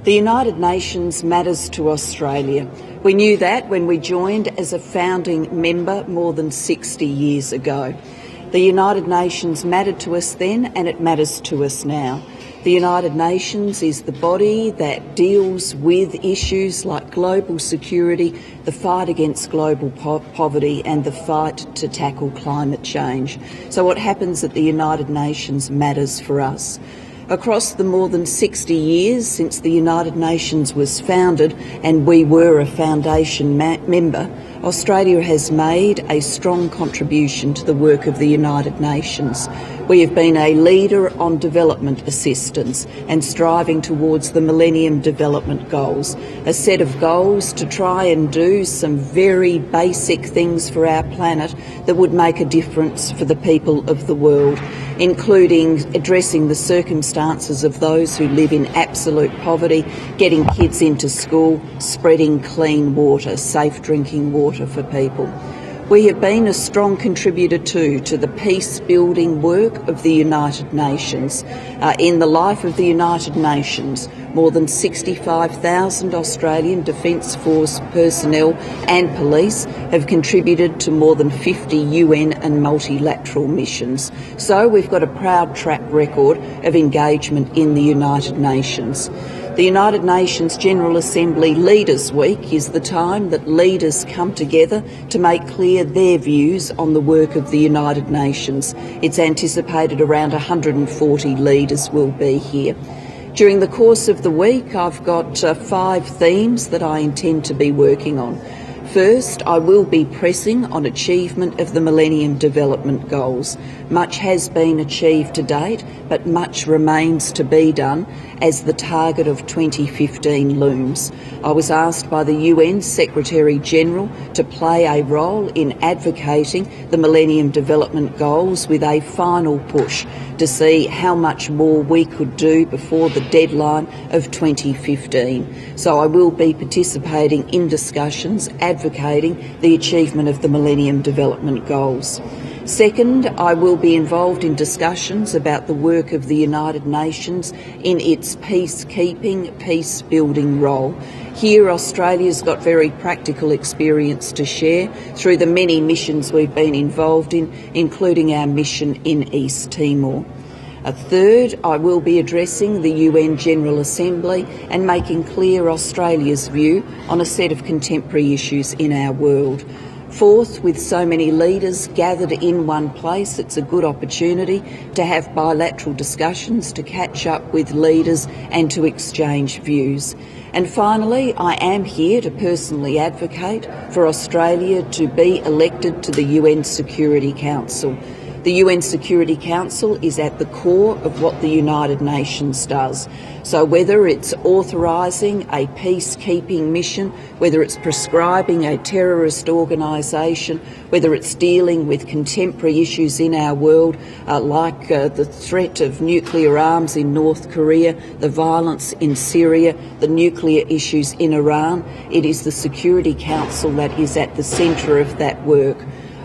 The United Nations matters to Australia. We knew that when we joined as a founding member more than 60 years ago. The United Nations mattered to us then, and it matters to us now. The United Nations is the body that deals with issues like global security, the fight against global poverty and the fight to tackle climate change. So what happens at the United Nations matters for us. Across the more than 60 years since the United Nations was founded and we were a foundation member, Australia has made a strong contribution to the work of the United Nations. We have been a leader on development assistance and striving towards the Millennium Development Goals, a set of goals to try and do some very basic things for our planet that would make a difference for the people of the world, including addressing the circumstances of those who live in absolute poverty, getting kids into school, spreading clean water, safe drinking water for people. We have been a strong contributor to the peace-building work of the United Nations. In the life of the United Nations, more than 65,000 Australian Defence Force personnel and police have contributed to more than 50 UN and multilateral missions. So we've got a proud track record of engagement in the United Nations. The United Nations General Assembly Leaders' Week is the time that leaders come together to make clear their views on the work of the United Nations. It's anticipated around 140 leaders will be here. During the course of the week, I've got 5 themes that I intend to be working on. First, I will be pressing on achievement of the Millennium Development Goals. Much has been achieved to date, but much remains to be done as the target of 2015 looms. I was asked by the UN Secretary-General to play a role in advocating the Millennium Development Goals with a final push to see how much more we could do before the deadline of 2015. So I will be participating in discussions advocating the achievement of the Millennium Development Goals. Second, I will be involved in discussions about the work of the United Nations in its peacekeeping, peace-building role. Here, Australia's got very practical experience to share through the many missions we've been involved in, including our mission in East Timor. Third, I will be addressing the UN General Assembly and making clear Australia's view on a set of contemporary issues in our world. Fourth, with so many leaders gathered in one place, it's a good opportunity to have bilateral discussions, to catch up with leaders and to exchange views. And finally, I am here to personally advocate for Australia to be elected to the UN Security Council. The UN Security Council is at the core of what the United Nations does. So whether it's authorising a peacekeeping mission, whether it's prescribing a terrorist organisation, whether it's dealing with contemporary issues in our world like the threat of nuclear arms in North Korea, the violence in Syria, the nuclear issues in Iran, it is the Security Council that is at the centre of that work.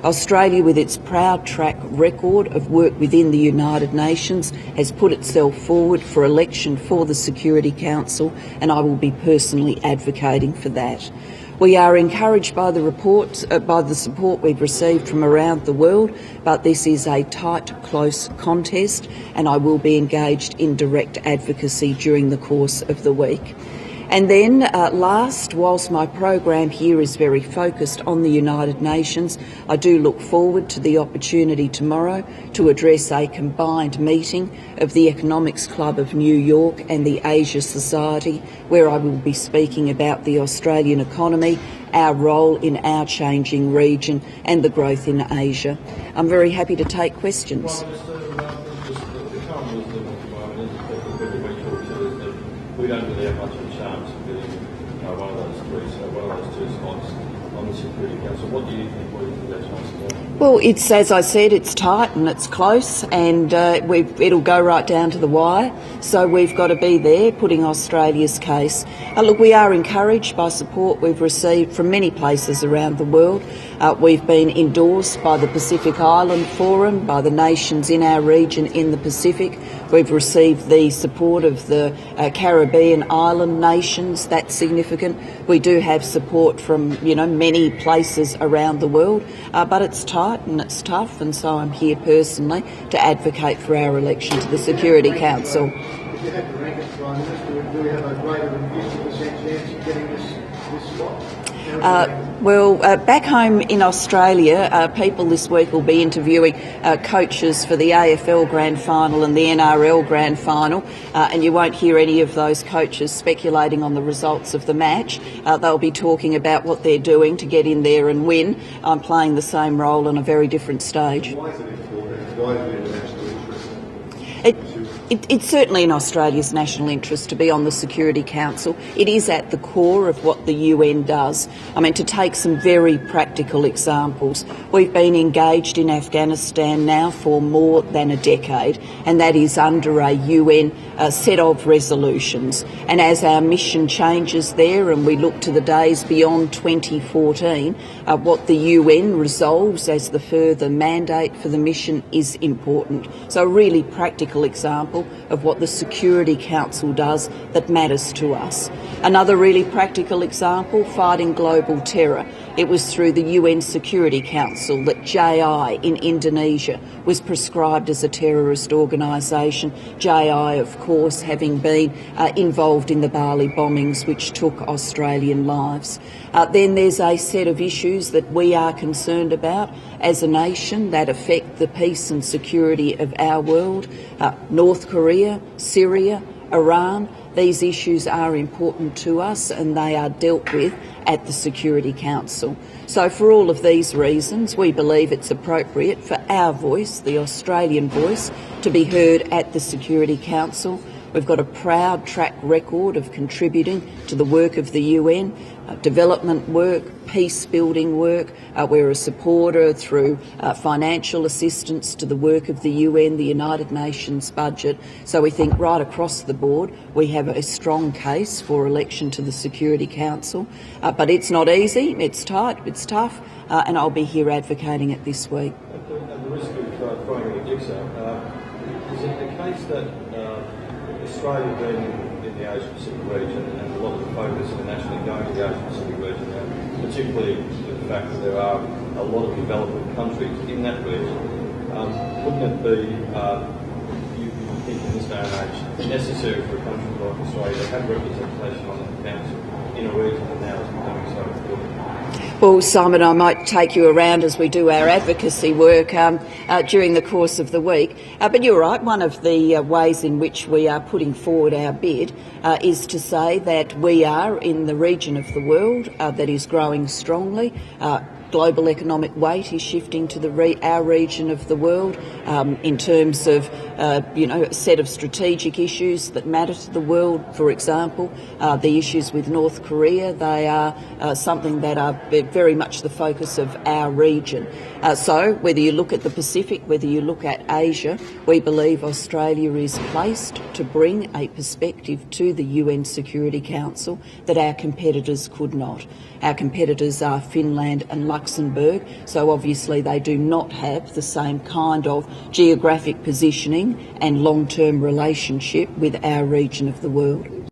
Australia, with its proud track record of work within the United Nations, has put itself forward for election for the Security Council, and I will be personally advocating for that. We are encouraged by the support we've received from around the world, but this is a tight, close contest, and I will be engaged in direct advocacy during the course of the week. And then last, whilst my program here is very focused on the United Nations, I do look forward to the opportunity tomorrow to address a combined meeting of the Economics Club of New York and the Asia Society, where I will be speaking about the Australian economy, our role in our changing region and the growth in Asia. I'm very happy to take questions. We don't really have much of a chance of getting one of those two spots on the Security Council. What do you think? What do you think that chance is at? Well, it's, as I said, it's tight and it's close, and it'll go right down to the wire. So we've got to be there putting Australia's case. Look, we are encouraged by support we've received from many places around the world. We've been endorsed by the Pacific Island Forum, by the nations in our region in the Pacific. We've received the support of the Caribbean island nations. That's significant. We do have support from, many places around the world, but it's tight and it's tough, and so I'm here personally to advocate for our election to the Security Council. If you had to rank it, Prime Minister, do we have a greater than 50% chance of getting this spot? Back home in Australia, people this week will be interviewing coaches for the AFL Grand Final and the NRL Grand Final, and you won't hear any of those coaches speculating on the results of the match. They'll be talking about what they're doing to get in there and win. I'm playing the same role on a very different stage. Why is it important? Why is it in the national interest? It's certainly in Australia's national interest to be on the Security Council. It is at the core of what the UN does. To take some very practical examples, we've been engaged in Afghanistan now for more than a decade, and that is under a UN set of resolutions. And as our mission changes there and we look to the days beyond 2014, what the UN resolves as the further mandate for the mission is important. So a really practical example of what the Security Council does that matters to us. Another really practical example, fighting global terror. It was through the UN Security Council that JI in Indonesia was prescribed as a terrorist organisation. JI, of course, having been involved in the Bali bombings, which took Australian lives. Then there's a set of issues that we are concerned about as a nation that affect the peace and security of our world. North Korea, Syria, Iran. These issues are important to us and they are dealt with at the Security Council. So for all of these reasons, we believe it's appropriate for our voice, the Australian voice, to be heard at the Security Council. We've got a proud track record of contributing to the work of the UN, development work, peace-building work. We're a supporter through financial assistance to the work of the UN, the United Nations budget. So we think right across the board we have a strong case for election to the Security Council. But it's not easy, it's tight, it's tough, and I'll be here advocating it this week. At the risk of throwing in a jigsaw, is it the case that Australia being in the Asia Pacific region and a lot of the focus internationally going to the Asia Pacific region now, particularly the fact that there are a lot of developing countries in that region, wouldn't it be, you think in this day and age, necessary for a country like Australia to have representation on the council in a region that now is becoming so important? Well, Simon, I might take you around as we do our advocacy work during the course of the week. But you're right, one of the ways in which we are putting forward our bid is to say that we are in the region of the world that is growing strongly. Global economic weight is shifting to our region of the world in terms of, a set of strategic issues that matter to the world. For example, the issues with North Korea, they are something that are very much the focus of our region. So whether you look at the Pacific, whether you look at Asia, we believe Australia is placed to bring a perspective to the UN Security Council that our competitors could not. Our competitors are Finland and Luxembourg, so obviously they do not have the same kind of geographic positioning and long-term relationship with our region of the world.